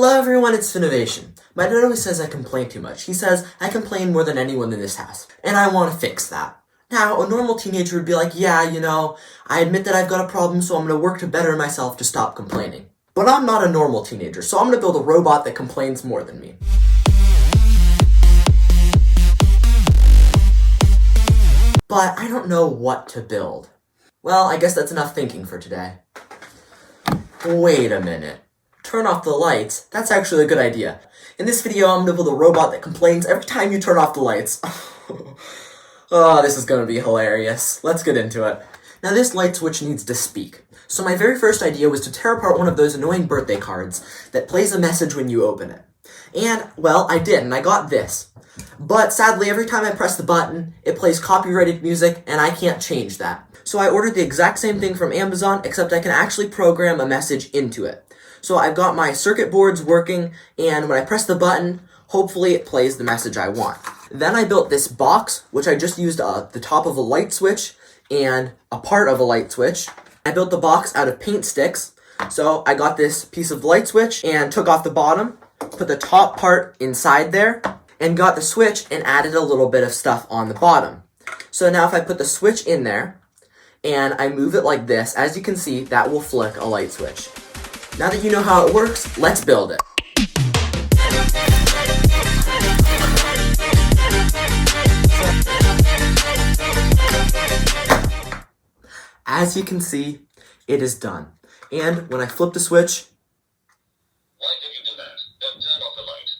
Hello everyone, it's Finnovation. My dad always says I complain too much. He says I complain more than anyone in this house, and I want to fix that. Now, a normal teenager would be like, yeah, I admit that I've got a problem, so I'm going to work to better myself to stop complaining. But I'm not a normal teenager, so I'm going to build a robot that complains more than me. But I don't know what to build. Well, I guess that's enough thinking for today. Wait a minute. Turn off the lights? That's actually a good idea. In this video, I'm going to build a robot that complains every time you turn off the lights. Oh, this is going to be hilarious. Let's get into it. Now, this light switch needs to speak. So my very first idea was to tear apart one of those annoying birthday cards that plays a message when you open it. And, well, I did, and I got this. But sadly, every time I press the button, it plays copyrighted music, and I can't change that. So I ordered the exact same thing from Amazon, except I can actually program a message into it. So I've got my circuit boards working, and when I press the button, hopefully it plays the message I want. Then I built this box, which I just used the top of a light switch and a part of a light switch. I built the box out of paint sticks. So I got this piece of light switch and took off the bottom, put the top part inside there, and got the switch and added a little bit of stuff on the bottom. So now if I put the switch in there and I move it like this, as you can see, that will flick a light switch. Now that you know how it works, let's build it. As you can see, it is done. And when I flip the switch, why did you do that? Don't turn off the light.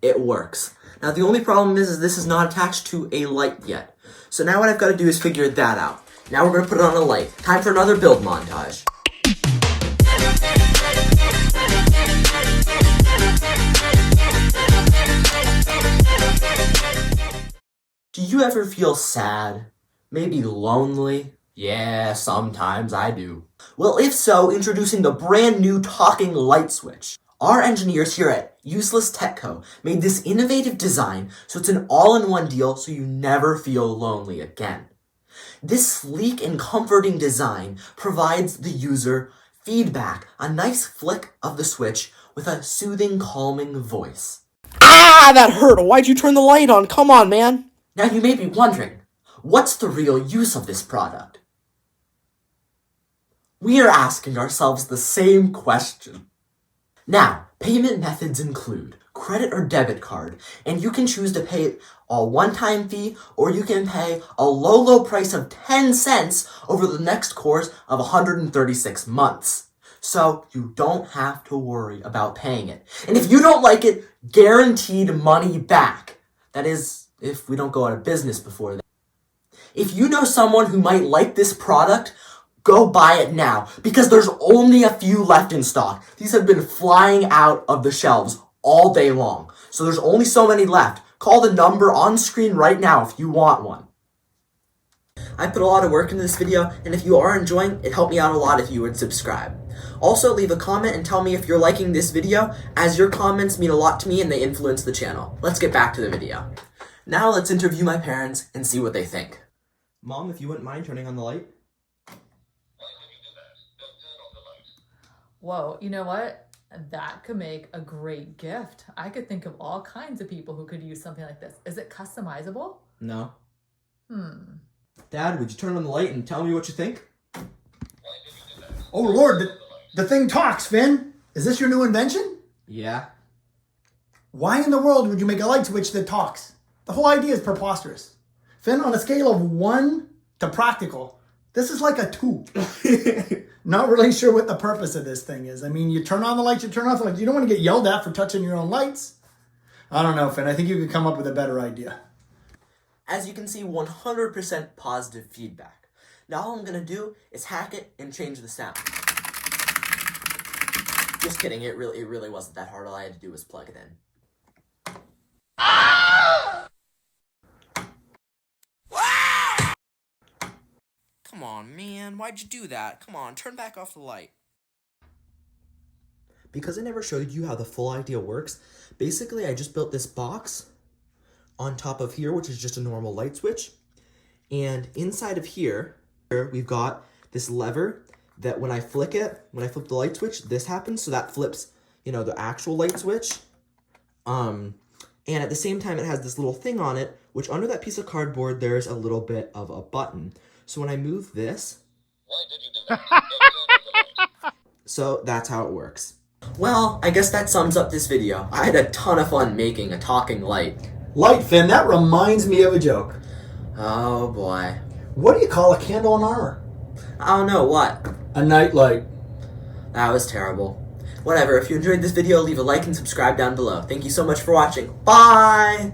it works. Now the only problem is this is not attached to a light yet. So now what I've got to do is figure that out. Now we're going to put it on a light. Time for another build montage. Do you ever feel sad? Maybe lonely? Yeah, sometimes I do. Well, if so, introducing the brand new talking light switch. Our engineers here at Useless Tech Co. made this innovative design so it's an all-in-one deal so you never feel lonely again. This sleek and comforting design provides the user feedback, a nice flick of the switch with a soothing, calming voice. Ah, that hurt! Why'd you turn the light on? Come on, man! Now you may be wondering, what's the real use of this product? We are asking ourselves the same question. Now, payment methods include credit or debit card, and you can choose to pay a one-time fee, or you can pay a low price of 10 cents over the next course of 136 months. So you don't have to worry about paying it. And if you don't like it, guaranteed money back. That is, if we don't go out of business before that. If you know someone who might like this product, go buy it now, because there's only a few left in stock. These have been flying out of the shelves all day long, so there's only so many left. Call the number on screen right now if you want one. I put a lot of work into this video, and if you are enjoying, it helped me out a lot if you would subscribe. Also, leave a comment and tell me if you're liking this video, as your comments mean a lot to me and they influence the channel. Let's get back to the video. Now let's interview my parents and see what they think. Mom, if you wouldn't mind turning on the light. Why did you do that? Don't turn off the light. Whoa, you know what? That could make a great gift. I could think of all kinds of people who could use something like this. Is it customizable? No. Dad, would you turn on the light and tell me what you think? Why did you do that? Oh Lord, the thing talks, Finn. Is this your new invention? Yeah. Why in the world would you make a light switch that talks? The whole idea is preposterous. Finn, on a scale of 1 to practical, this is like a 2. Not really sure what the purpose of this thing is. I mean, you turn on the lights, you turn off the lights. You don't want to get yelled at for touching your own lights. I don't know, Finn. I think you could come up with a better idea. As you can see, 100% positive feedback. Now all I'm going to do is hack it and change the sound. Just kidding, it really wasn't that hard. All I had to do was plug it in. Come on, man. Why'd you do that? Come on, turn back off the light. Because I never showed you how the full idea works, basically I just built this box on top of here, which is just a normal light switch. And inside of here, we've got this lever that when I flick it, when I flip the light switch, this happens. So that flips, the actual light switch. And at the same time, it has this little thing on it, which under that piece of cardboard, there's a little bit of a button. So when I move this, Why did you do that? Now turn off the light. so that's how it works. Well, I guess that sums up this video. I had a ton of fun making a talking light. Light, Finn, that reminds me of a joke. Oh boy. What do you call a candle in armor? I don't know what. A night light. That was terrible. Whatever, if you enjoyed this video, leave a like and subscribe down below. Thank you so much for watching. Bye!